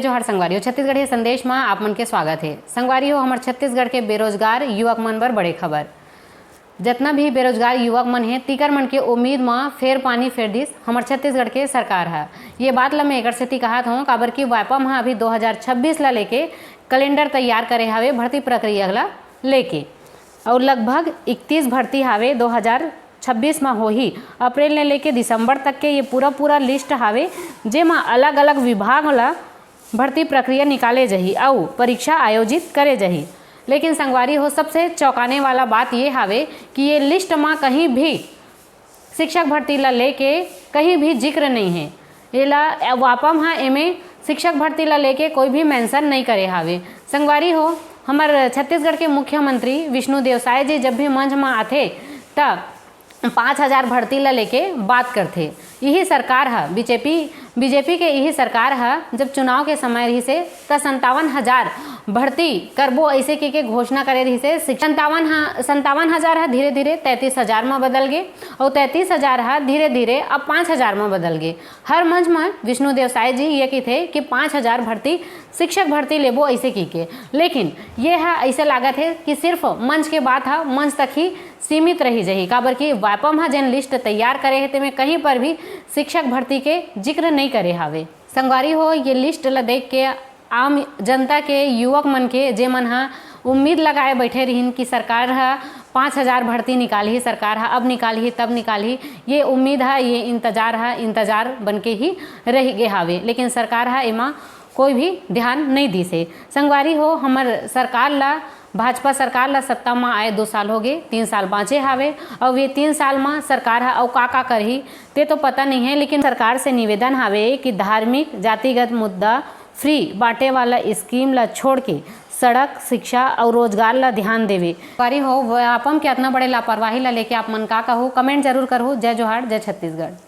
जय जोहार संगवारी छत्तीसगढ़ी संदेश में आप मन के स्वागत है। संगवारी हो हमारे छत्तीसगढ़ के बेरोजगार युवक मन बर बड़े खबर। जितना भी बेरोजगार युवक मन है तीकर मन के उम्मीद में फेर पानी फेर दिस हमारे छत्तीसगढ़ के सरकार है। ये बात ला मैं एक सेती कहत हूँ काबर की वाइपम हाँ अभी 2026 ला लेके कैलेंडर तैयार करे हावे भर्ती प्रक्रिया ला लेके, और लगभग 31 भर्ती हावे 2026 में होही। अप्रैल ने लेके दिसंबर तक के ये पूरा लिस्ट हावे जेमा अलग अलग विभाग ला भर्ती प्रक्रिया निकाले जही और परीक्षा आयोजित करे जही। लेकिन संगवारी हो सबसे चौंकाने वाला बात ये हावे कि ये लिस्ट में कहीं भी शिक्षक भर्ती ला लेके कहीं भी जिक्र नहीं है। ये ला वापम हाँ एमे शिक्षक भर्ती ला लेके कोई भी मेंशन नहीं करे हावे। संगवारी हो हमारे छत्तीसगढ़ के मुख्यमंत्री विष्णुदेव साय जी जब भी मंच में आते तब 5000 भर्ती ला लेके बात करते। यही सरकार है बीजेपी के यही सरकार है जब चुनाव के समय रही से 57,000 भर्ती करबो ऐसे के घोषणा करे रही से 57,000 है धीरे धीरे 33,000 में बदल गए और 33,000 है धीरे धीरे अब 5,000 में बदल गए। हर मंच में विष्णुदेव साय जी ये की थे कि 5,000 भर्ती शिक्षक भर्ती लेबो ऐसे की के, लेकिन ये है ऐसे लागत है कि सिर्फ मंच के बात है मंच तक ही सीमित रही जही। काबर की वाइपम जिन लिस्ट तैयार करे है तेमें कहीं पर भी शिक्षक भर्ती के जिक्र नहीं करे हावे। संगवारी हो ये लिस्ट ला देख के आम जनता के युवक मन के जे मन हा उम्मीद लगाए बैठे रहीन कि सरकार है 5,000 भर्ती निकाली, सरकार है अब निकाली तब निकाली, ये उम्मीद है ये इंतजार बन के ही रह गए हावे। लेकिन सरकार है एमा कोई भी ध्यान नहीं दी से। संगवारी हो हमार सरकार ला भाजपा सरकार ला सत्ता में आए 2 साल हो गए, 3 साल बाँचे हावे और ये 3 साल में सरकार है और का करही ते तो पता नहीं है। लेकिन सरकार से निवेदन हावे कि धार्मिक जातिगत मुद्दा फ्री बांटे वाला स्कीम ला छोड़ के सड़क शिक्षा और रोजगार ला ध्यान देवे। संगवारी हो आपम के इतना बड़े लापरवाही ला लेके आप मन का कहो कमेंट जरूर करो। जय जोहार जय छत्तीसगढ़।